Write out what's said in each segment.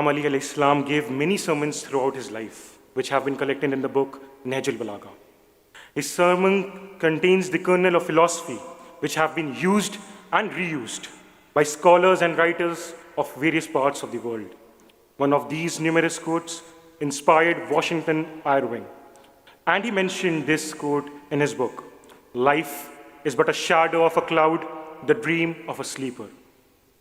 Imam Ali alayhi salam gave many sermons throughout his life, which have been collected in the book Nahj al-Balagha. His sermon contains the kernel of philosophy, which have been used and reused by scholars and writers of various parts of the world. One of these numerous quotes inspired Washington Irving, and he mentioned this quote in his book, "Life is but a shadow of a cloud, the dream of a sleeper."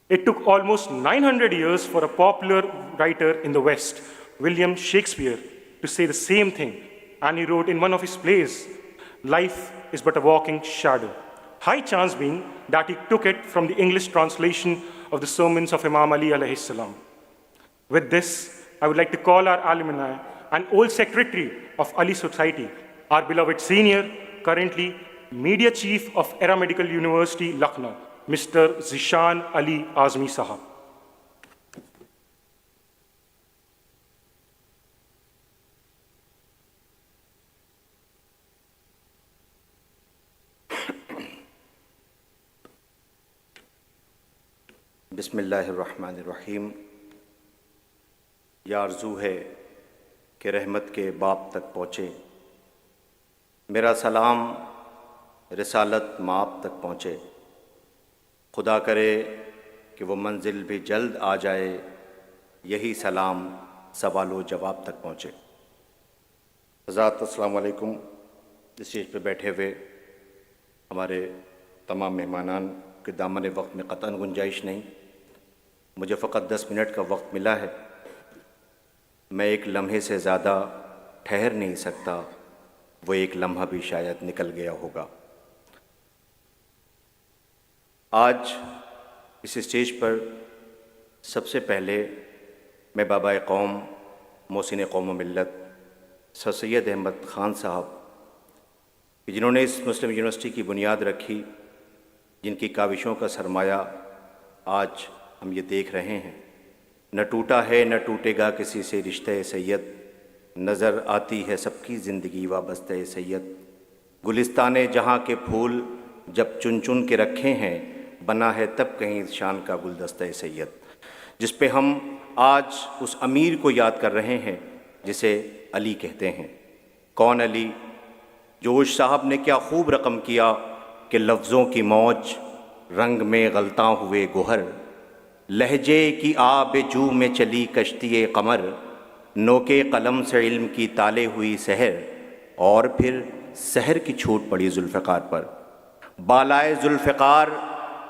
It took almost 900 years for a popular writer in the West, William Shakespeare, to say the same thing, and he wrote in one of his plays, "Life is but a walking shadow." High chance being that he took it from the English translation of the sermons of Imam Ali alayhi salam. With this, I would like to call our alumni and old secretary of Ali Society, our beloved senior, currently Media Chief of Era Medical University, Lucknow, Mr. Zishan Ali Azmi Sahab. بسم اللہ الرحمن الرحیم۔ یہ آرزو ہے کہ رحمت کے باب تک پہنچے، میرا سلام رسالت مآب تک پہنچے، خدا کرے کہ وہ منزل بھی جلد آ جائے، یہی سلام سوال و جواب تک پہنچے۔ حضرات السلام علیکم۔ اس اسٹیج پہ بیٹھے ہوئے ہمارے تمام مہمانان کے دامن وقت میں قطعاً گنجائش نہیں، مجھے فقط 10 منٹ کا وقت ملا ہے، میں ایک لمحے سے زیادہ ٹھہر نہیں سکتا، وہ ایک لمحہ بھی شاید نکل گیا ہوگا۔ آج اس اسٹیج پر سب سے پہلے میں بابا قوم، محسن قوم و ملت سر سید احمد خان صاحب، جنہوں نے اس مسلم یونیورسٹی کی بنیاد رکھی، جن کی کاوشوں کا سرمایہ آج ہم یہ دیکھ رہے ہیں، نہ ٹوٹا ہے نہ ٹوٹے گا کسی سے رشتہ سید، نظر آتی ہے سب کی زندگی وابستہ سید، گلستان جہاں کے پھول جب چن چن کے رکھے ہیں، بنا ہے تب کہیں شان کا گلدستہ سید، جس پہ ہم آج اس امیر کو یاد کر رہے ہیں جسے علی کہتے ہیں۔ کون علی؟ جوش صاحب نے کیا خوب رقم کیا کہ لفظوں کی موج رنگ میں غلطاں ہوئے گوہر، لہجے کی آب جو میں چلی کشتی قمر، نوکے قلم سے علم کی تالے ہوئی سحر، اور پھر سحر کی چھوٹ پڑی ذوالفقار پر، بالائے ذوالفقار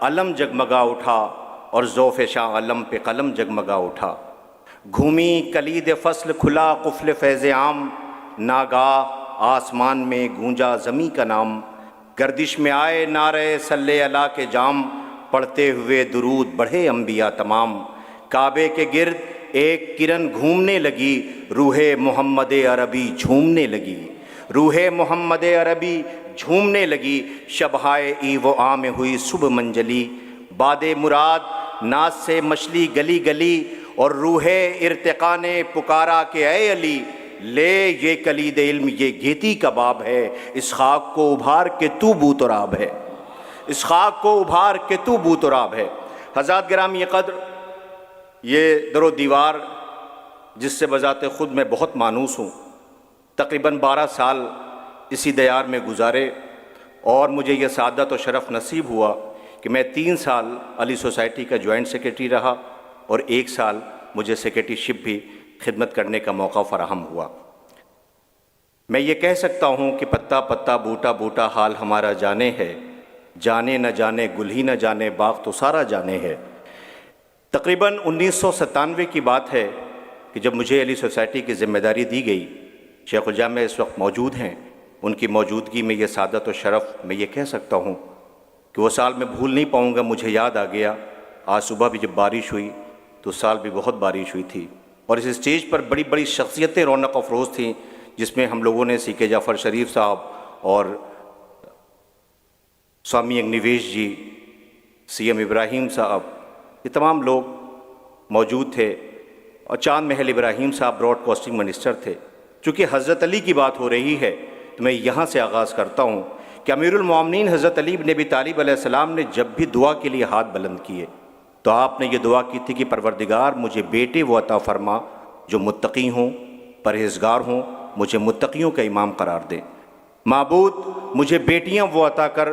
علم جگمگا اٹھا، اور ذوف شاہ علم پہ قلم جگمگا اٹھا، گھومی کلید فصل کھلا قفل فیض عام، ناگاہ آسمان میں گونجا زمیں کا نام، گردش میں آئے نعرے صلی اللہ کے جام، پڑھتے ہوئے درود بڑھے انبیاء تمام، کعبے کے گرد ایک کرن گھومنے لگی، روح محمد عربی جھومنے لگی، روح محمد عربی جھومنے لگی، شبہائے ای و آ میں ہوئی صبح منجلی، باد مراد ناز سے مچلی گلی گلی، اور روح ارتقا نے پکارا کہ اے علی، لے یہ کلید علم یہ گیتی کا باب ہے، اس خاک کو ابھار کے تو بو تراب ہے، اس خاک کو ابھار کے تو بو تراب ہے۔ حضرات گرامی قدر، یہ در و دیوار جس سے بذات خود میں بہت مانوس ہوں، تقریباً 12 سال اسی دیار میں گزارے، اور مجھے یہ سعادت و شرف نصیب ہوا کہ میں 3 سال علی سوسائٹی کا جوائنٹ سیکریٹری رہا، اور 1 سال مجھے سیکریٹری شپ بھی خدمت کرنے کا موقع فراہم ہوا۔ میں یہ کہہ سکتا ہوں کہ پتا پتا بوٹا بوٹا حال ہمارا جانے ہے، جانے نہ جانے گل ہی نہ جانے باغ تو سارا جانے ہے۔ تقریباً 1997 کی بات ہے کہ جب مجھے علی سوسائٹی کی ذمہ داری دی گئی، شیخ الجامع اس وقت موجود ہیں، ان کی موجودگی میں یہ سعادت و شرف میں یہ کہہ سکتا ہوں کہ وہ سال میں بھول نہیں پاؤں گا۔ مجھے یاد آ گیا، آج صبح بھی جب بارش ہوئی تو اس سال بھی بہت بارش ہوئی تھی، اور اس اسٹیج پر بڑی بڑی شخصیتیں رونق افروز تھیں، جس میں ہم لوگوں نے سی کے جعفر شریف صاحب اور سوامی اگنیویش جی، سی ایم ابراہیم صاحب، یہ تمام لوگ موجود تھے، اور چاند محل ابراہیم صاحب براڈ کاسٹنگ منسٹر تھے۔ چونکہ حضرت علی کی بات ہو رہی ہے تو میں یہاں سے آغاز کرتا ہوں کہ امیر المومنین حضرت علی بن ابی طالب علیہ السلام نے جب بھی دعا کے لیے ہاتھ بلند کیے، تو آپ نے یہ دعا کی تھی کہ پروردگار مجھے بیٹے وہ عطا فرما جو متقی ہوں، پرہیزگار ہوں، مجھے متقیوں کا امام قرار دے۔ معبود مجھے بیٹیاں وہ عطا کر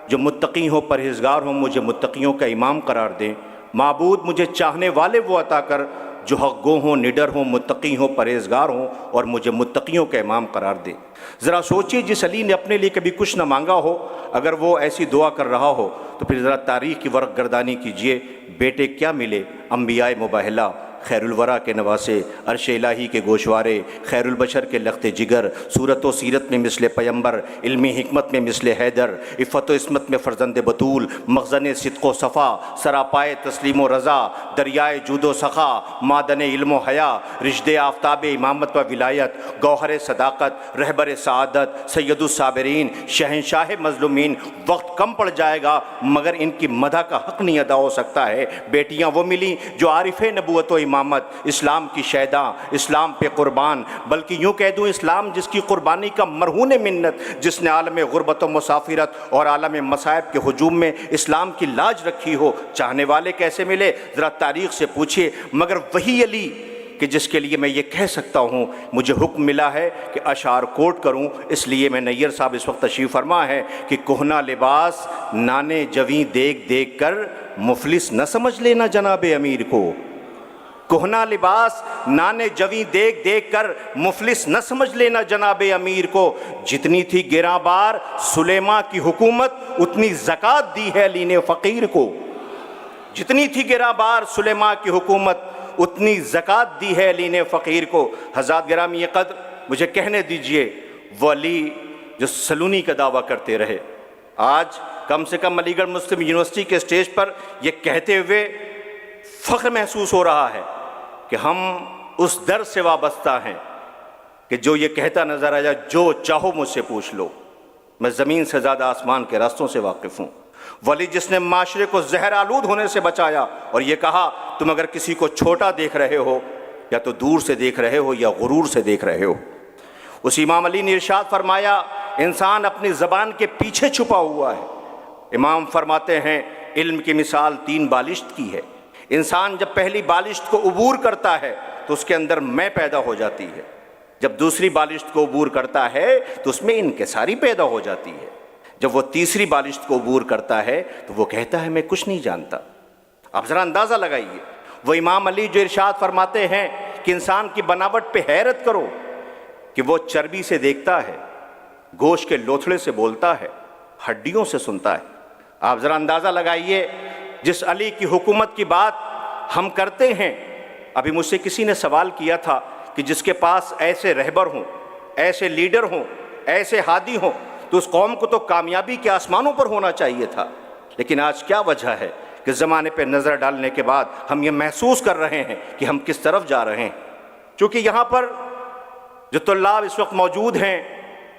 جو متقی ہوں، پرہیزگار ہوں، مجھے متقیوں کا امام قرار دیں۔ معبود مجھے چاہنے والے وہ عطا کر جو حق گو ہوں، نڈر ہوں، متقی ہوں، پرہیزگار ہوں، اور مجھے متقیوں کا امام قرار دے۔ ذرا سوچیے، جس علی نے اپنے لیے کبھی کچھ نہ مانگا ہو، اگر وہ ایسی دعا کر رہا ہو تو پھر ذرا تاریخ کی ورق گردانی کیجئے۔ بیٹے کیا ملے؟ انبیاء مباہلہ، خیر الورا کے نواسے، عرش الہی کے گوشوارے، خیر البشر کے لخت جگر، صورت و سیرت میں مثل پیمبر، علمی حکمت میں مثل حیدر، عفت و عصمت میں فرزند بطول، مخزن صدق و صفا، سراپائے تسلیم و رضا، دریائے جود و سخا، معدن علم و حیا، رشد آفتاب امامت و ولایت، گوہر صداقت، رہبر سعادت، سید الصابرین، شہنشاہ مظلومین۔ وقت کم پڑ جائے گا مگر ان کی مدح کا حق نہیں ادا ہو سکتا ہے۔ بیٹیاں وہ ملیں جو عارف نبوت و امامت، اسلام کی شیداں، اسلام پہ قربان، بلکہ یوں کہہ دوں اسلام جس کی قربانی کا مرہون منت، جس نے عالم غربت و مسافرت اور عالم مصائب کے ہجوم میں اسلام کی لاج رکھی ہو۔ چاہنے والے کیسے ملے؟ ذرا تاریخ سے پوچھئے۔ مگر وہی علی کہ جس کے لیے میں یہ کہہ سکتا ہوں مجھے حکم ملا ہے کہ اشعار کوٹ کروں، اس لیے میں نیّر صاحب اس وقت تشریف فرما ہے کہ کہنا لباس نانے جویں دیکھ دیکھ کر مفلس نہ سمجھ لینا جناب امیر کو۔ کہنا لباس نانے جویں دیکھ دیکھ کر مفلس نہ سمجھ لینا جناب امیر کو۔ جتنی تھی گراں بار سلیمان کی حکومت، اتنی زکوٰۃ دی ہے علی نے فقیر کو۔ جتنی تھی گراں بار سلیمان کی حکومت، اتنی زکوٰۃ دی ہے علی نے فقیر کو۔ حضرات گرامی قدر، مجھے کہنے دیجئے، وہ علی جو سلونی کا دعویٰ کرتے رہے، آج کم سے کم علی گڑھ مسلم یونیورسٹی کے اسٹیج پر یہ کہتے ہوئے فخر محسوس ہو رہا ہے کہ ہم اس در سے وابستہ ہیں کہ جو یہ کہتا نظر آیا جو چاہو مجھ سے پوچھ لو، میں زمین سے زیادہ آسمان کے راستوں سے واقف ہوں۔ ولی جس نے معاشرے کو زہر آلود ہونے سے بچایا اور یہ کہا تم اگر کسی کو چھوٹا دیکھ رہے ہو یا تو دور سے دیکھ رہے ہو یا غرور سے دیکھ رہے ہو۔ اس امام علی نے ارشاد فرمایا انسان اپنی زبان کے پیچھے چھپا ہوا ہے۔ امام فرماتے ہیں علم کی مثال 3 بالشت کی ہے۔ انسان جب پہلی بالشت کو عبور کرتا ہے تو اس کے اندر میں پیدا ہو جاتی ہے، جب دوسری بالشت کو عبور کرتا ہے تو اس میں انکساری پیدا ہو جاتی ہے، جب وہ تیسری بالشت کو عبور کرتا ہے تو وہ کہتا ہے میں کچھ نہیں جانتا۔ آپ ذرا اندازہ لگائیے، وہ امام علی جو ارشاد فرماتے ہیں کہ انسان کی بناوٹ پہ حیرت کرو کہ وہ چربی سے دیکھتا ہے، گوشت کے لوتھڑے سے بولتا ہے، ہڈیوں سے سنتا ہے۔ آپ ذرا اندازہ لگائیے، جس علی کی حکومت کی بات ہم کرتے ہیں، ابھی مجھ سے کسی نے سوال کیا تھا کہ جس کے پاس ایسے رہبر ہوں، ایسے لیڈر ہوں، ایسے ہادی ہوں تو اس قوم کو تو کامیابی کے آسمانوں پر ہونا چاہیے تھا، لیکن آج کیا وجہ ہے کہ زمانے پہ نظر ڈالنے کے بعد ہم یہ محسوس کر رہے ہیں کہ ہم کس طرف جا رہے ہیں؟ چونکہ یہاں پر جو طلاب اس وقت موجود ہیں،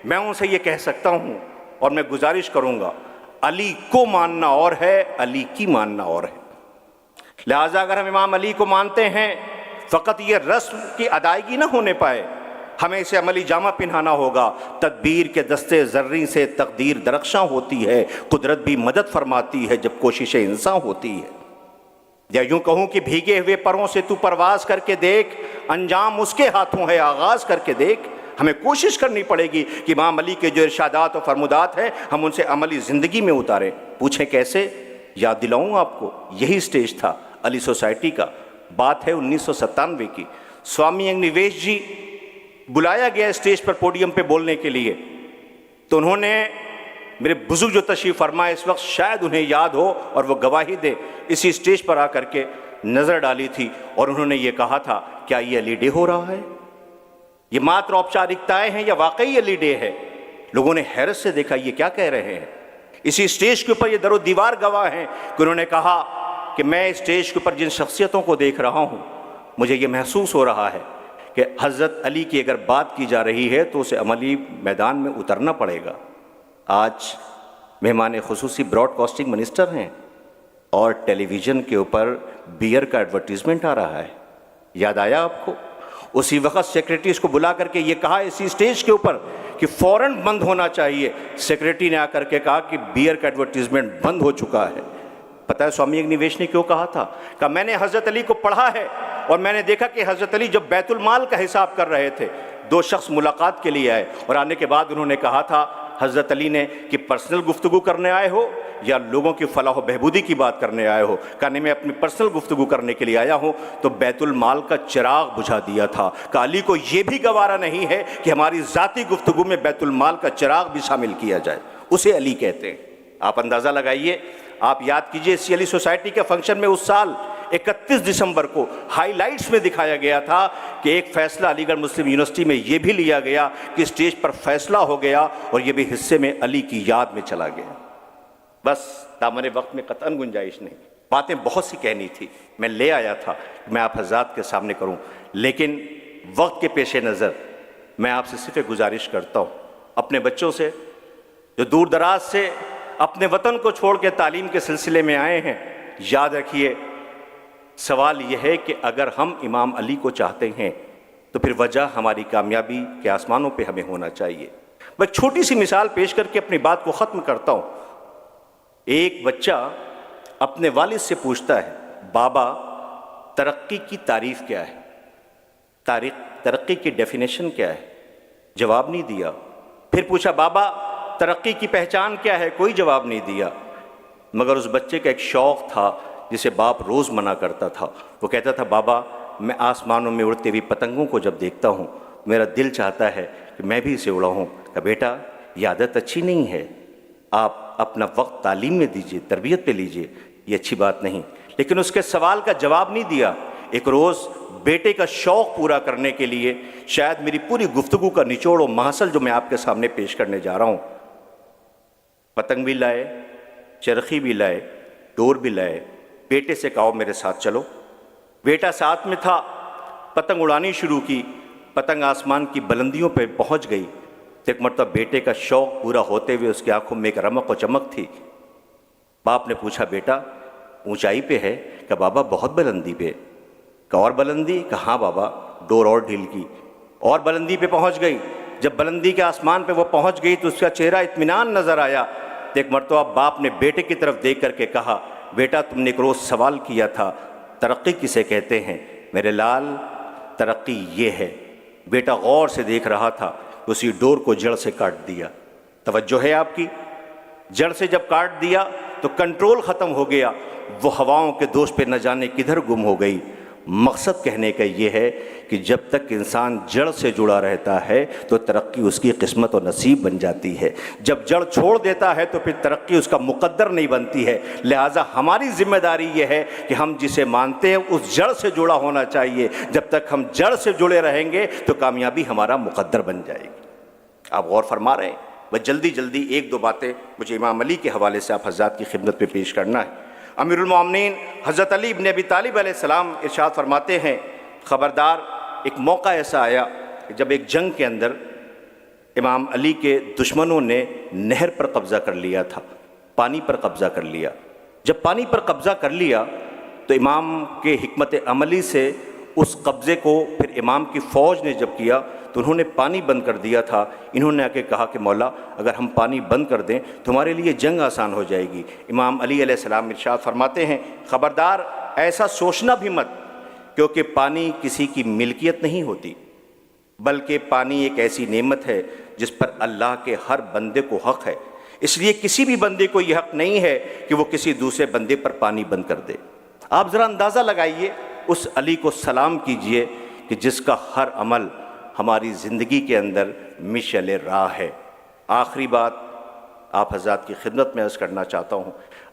میں ان سے یہ کہہ سکتا ہوں اور میں گزارش کروں گا، علی کو ماننا اور ہے، علی کی ماننا اور ہے۔ لہٰذا اگر ہم امام علی کو مانتے ہیں، فقط یہ رسم کی ادائیگی نہ ہونے پائے، ہمیں اسے عملی جامہ پہنانا ہوگا۔ تدبیر کے دستے زریں سے تقدیر درخشاں ہوتی ہے، قدرت بھی مدد فرماتی ہے جب کوشش انسان ہوتی ہے۔ یا یوں کہوں کہ بھیگے ہوئے پروں سے تو پرواز کر کے دیکھ، انجام اس کے ہاتھوں ہے، آغاز کر کے دیکھ۔ ہمیں کوشش کرنی پڑے گی کہ امام علی کے جو ارشادات و فرمودات ہیں ہم ان سے عملی زندگی میں اتاریں۔ پوچھیں کیسے؟ یاد دلاؤں آپ کو، یہی اسٹیج تھا علی سوسائٹی کا، بات ہے 1997 کی۔ سوامی انگنیویش جی بلایا گیا اسٹیج پر پوڈیم پہ بولنے کے لیے، تو انہوں نے میرے بزرگ جو تشریف فرمائے اس وقت شاید انہیں یاد ہو اور وہ گواہی دے، اسی اسٹیج پر آ کر کے نظر ڈالی تھی اور انہوں نے یہ کہا تھا کیا یہ علی ڈے ہو رہا ہے؟ یہ ماتر اوپچارکتائیں ہیں یا واقعی علی ڈے ہے؟ لوگوں نے حیرت سے دیکھا یہ کیا کہہ رہے ہیں۔ اسی اسٹیج کے اوپر یہ در و دیوار گواہ ہیں کہ انہوں نے کہا کہ میں اسٹیج کے اوپر جن شخصیتوں کو دیکھ رہا ہوں مجھے یہ محسوس ہو رہا ہے کہ حضرت علی کی اگر بات کی جا رہی ہے تو اسے عملی میدان میں اترنا پڑے گا۔ آج مہمان خصوصی براڈ کاسٹنگ منسٹر ہیں اور ٹیلی ویژن کے اوپر بیئر کا ایڈورٹیزمنٹ آ رہا ہے، یاد آیا آپ کو؟ اسی وقت سیکریٹری اس کو بلا کر کے یہ کہا اسی اسٹیج کے اوپر کہ فوراً بند ہونا چاہیے۔ سیکریٹری نے آ کر کے کہا کہ بیئر کا ایڈورٹیزمنٹ بند ہو چکا ہے۔ پتہ ہے سوامی اگنیویش نے کیوں کہا تھا؟ کہ میں نے حضرت علی کو پڑھا ہے اور میں نے دیکھا کہ حضرت علی جب بیت المال کا حساب کر رہے تھے، دو شخص ملاقات کے لیے آئے اور آنے کے بعد انہوں نے کہا تھا حضرت علی نے کہ پرسنل گفتگو کرنے آئے ہو یا لوگوں کی فلاح و بہبودی کی بات کرنے آئے ہو؟ کہنے میں اپنی پرسنل گفتگو کرنے کے لیے آیا ہوں، تو بیت المال کا چراغ بجھا دیا تھا کہ علی کو یہ بھی گوارا نہیں ہے کہ ہماری ذاتی گفتگو میں بیت المال کا چراغ بھی شامل کیا جائے، اسے علی کہتے ہیں۔ آپ اندازہ لگائیے، آپ یاد کیجئے سی علی سوسائٹی کے فنکشن میں اس سال 31 دسمبر کو ہائی لائٹس میں دکھایا گیا تھا کہ ایک فیصلہ علی گڑھ مسلم یونیورسٹی میں یہ بھی لیا گیا کہ اسٹیج پر فیصلہ ہو گیا اور یہ بھی حصے میں علی کی یاد میں چلا گیا۔ بس دامن وقت میں قطعاً گنجائش نہیں، باتیں بہت سی کہنی تھی، میں لے آیا تھا کہ میں آپ حضرات کے سامنے کروں، لیکن وقت کے پیش نظر میں آپ سے صرف ایک گزارش کرتا ہوں، اپنے بچوں سے جو دور دراز سے اپنے وطن کو چھوڑ کے تعلیم کے سلسلے میں آئے ہیں، یاد رکھیے سوال یہ ہے کہ اگر ہم امام علی کو چاہتے ہیں تو پھر وجہ ہماری کامیابی کے آسمانوں پہ ہمیں ہونا چاہیے۔ میں چھوٹی سی مثال پیش کر کے اپنی بات کو ختم کرتا ہوں۔ ایک بچہ اپنے والد سے پوچھتا ہے، بابا ترقی کی تعریف کیا ہے؟ ترقی کی ڈیفینیشن کیا ہے؟ جواب نہیں دیا۔ پھر پوچھا، بابا ترقی کی پہچان کیا ہے؟ کوئی جواب نہیں دیا۔ مگر اس بچے کا ایک شوق تھا جسے باپ روز منع کرتا تھا، وہ کہتا تھا، بابا میں آسمانوں میں اڑتے ہوئی پتنگوں کو جب دیکھتا ہوں میرا دل چاہتا ہے کہ میں بھی اسے اڑا ہوں۔ کہ بیٹا یہ عادت اچھی نہیں ہے، آپ اپنا وقت تعلیم میں دیجئے، تربیت پہ لیجئے، یہ اچھی بات نہیں۔ لیکن اس کے سوال کا جواب نہیں دیا۔ ایک روز بیٹے کا شوق پورا کرنے کے لیے شاید میری پوری گفتگو کا نچوڑ و محصل جو میں آپ کے سامنے پیش کرنے جا رہا ہوں، پتنگ بھی لائے، چرخی بھی لائے، ڈور بھی لائے، بیٹے سے کہو میرے ساتھ چلو۔ بیٹا ساتھ میں تھا، پتنگ اڑانی شروع کی، پتنگ آسمان کی بلندیوں پہ پہنچ گئی۔ ایک مرتبہ بیٹے کا شوق پورا ہوتے ہوئے اس کی آنکھوں میں ایک رمق و چمک تھی۔ باپ نے پوچھا، بیٹا اونچائی پہ ہے؟ کہ بابا بہت بلندی پہ۔ کہ اور بلندی؟ کہ ہاں بابا۔ ڈور اور ڈھیل کی، اور بلندی پہ پہنچ گئی۔ جب بلندی کے آسمان پہ وہ پہنچ گئی تو اس کا چہرہ اطمینان نظر آیا۔ تو ایک مرتبہ باپ نے بیٹے کی طرف دیکھ کر کے کہا، بیٹا تم نے ایک روز سوال کیا تھا ترقی کسے کہتے ہیں؟ میرے لال ترقی یہ ہے۔ بیٹا غور سے دیکھ رہا تھا، اسی ڈور کو جڑ سے کاٹ دیا۔ توجہ ہے آپ کی؟ جڑ سے جب کاٹ دیا تو کنٹرول ختم ہو گیا، وہ ہواؤں کے دوش پہ نہ جانے کدھر گم ہو گئی۔ مقصد کہنے کا یہ ہے کہ جب تک انسان جڑ سے جڑا رہتا ہے تو ترقی اس کی قسمت و نصیب بن جاتی ہے، جب جڑ چھوڑ دیتا ہے تو پھر ترقی اس کا مقدر نہیں بنتی ہے۔ لہٰذا ہماری ذمہ داری یہ ہے کہ ہم جسے مانتے ہیں اس جڑ سے جڑا ہونا چاہیے۔ جب تک ہم جڑ سے جڑے رہیں گے تو کامیابی ہمارا مقدر بن جائے گی۔ آپ غور فرما رہے ہیں؟ بس جلدی جلدی ایک دو باتیں مجھے امام علی کے حوالے سے آپ حضرات کی خدمت میں پیش کرنا ہے۔ امیر المومنین حضرت علی بن ابی طالب علیہ السلام ارشاد فرماتے ہیں، خبردار ایک موقع ایسا آیا کہ جب ایک جنگ کے اندر امام علی کے دشمنوں نے نہر پر قبضہ کر لیا تھا، پانی پر قبضہ کر لیا۔ جب پانی پر قبضہ کر لیا تو امام کے حکمت عملی سے اس قبضے کو پھر امام کی فوج نے جب کیا تو انہوں نے پانی بند کر دیا تھا۔ انہوں نے آ کے کہا کہ مولا اگر ہم پانی بند کر دیں تو ہمارے لیے جنگ آسان ہو جائے گی۔ امام علی علیہ السلام ارشاد فرماتے ہیں، خبردار ایسا سوچنا بھی مت، کیونکہ پانی کسی کی ملکیت نہیں ہوتی، بلکہ پانی ایک ایسی نعمت ہے جس پر اللہ کے ہر بندے کو حق ہے۔ اس لیے کسی بھی بندے کو یہ حق نہیں ہے کہ وہ کسی دوسرے بندے پر پانی بند کر دے۔ آپ ذرا اندازہ لگائیے، اس علی کو سلام کیجئے کہ جس کا ہر عمل ہماری زندگی کے اندر مشعل راہ ہے۔ آخری بات آپ حضرات کی خدمت میں عرض کرنا چاہتا ہوں،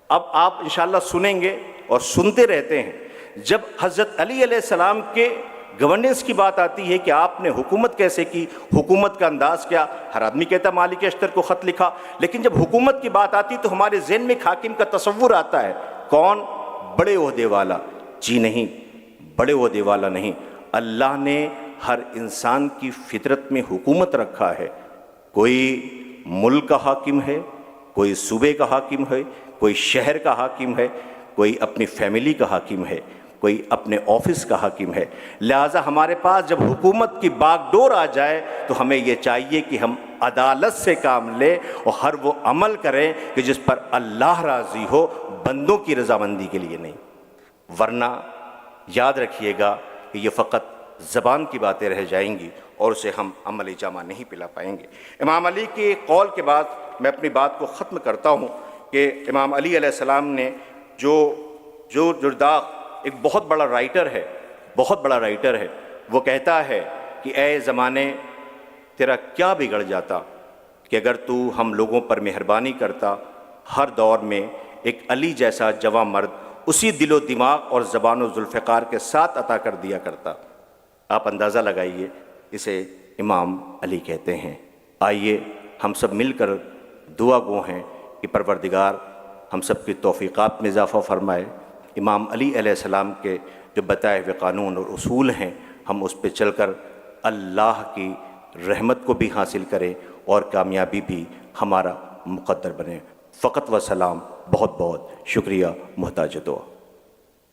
اب آپ انشاءاللہ سنیں گے اور سنتے رہتے ہیں، جب حضرت علی علیہ السلام کے گورننس کی بات آتی ہے کہ آپ نے حکومت کیسے کی، حکومت کا انداز کیا، ہر آدمی کہتا مالک اشتر کو خط لکھا، لیکن جب حکومت کی بات آتی تو ہمارے ذہن میں ایک حاکم کا تصور آتا ہے، کون؟ بڑے عہدے والا۔ جی نہیں، بڑے عہدے والا نہیں، اللہ نے ہر انسان کی فطرت میں حکومت رکھا ہے۔ کوئی ملک کا حاکم ہے، کوئی صوبے کا حاکم ہے، کوئی شہر کا حاکم ہے، کوئی اپنی فیملی کا حاکم ہے، کوئی اپنے آفس کا حاکم ہے۔ لہٰذا ہمارے پاس جب حکومت کی باغ ڈور آ جائے تو ہمیں یہ چاہیے کہ ہم عدالت سے کام لے اور ہر وہ عمل کریں کہ جس پر اللہ راضی ہو، بندوں کی رضامندی کے لیے نہیں۔ ورنہ یاد رکھیے گا کہ یہ فقط زبان کی باتیں رہ جائیں گی اور اسے ہم عملی جامہ نہیں پلا پائیں گے۔ امام علی کے قول کے بعد میں اپنی بات کو ختم کرتا ہوں کہ امام علی علیہ السلام نے جو جرداغ ایک بہت بڑا رائٹر ہے، وہ کہتا ہے کہ اے زمانے تیرا کیا بگڑ جاتا کہ اگر تو ہم لوگوں پر مہربانی کرتا، ہر دور میں ایک علی جیسا جواں مرد اسی دل و دماغ اور زبان و ذوالفقار کے ساتھ عطا کر دیا کرتا۔ آپ اندازہ لگائیے، اسے امام علی کہتے ہیں۔ آئیے ہم سب مل کر دعا گو ہیں کہ پروردگار ہم سب کی توفیقات میں اضافہ فرمائے، امام علی علیہ السلام کے جو بتائے ہوئے قانون اور اصول ہیں ہم اس پہ چل کر اللہ کی رحمت کو بھی حاصل کریں اور کامیابی بھی ہمارا مقدر بنے۔ فقط و سلام، بہت بہت شکریہ، محتاج دعا۔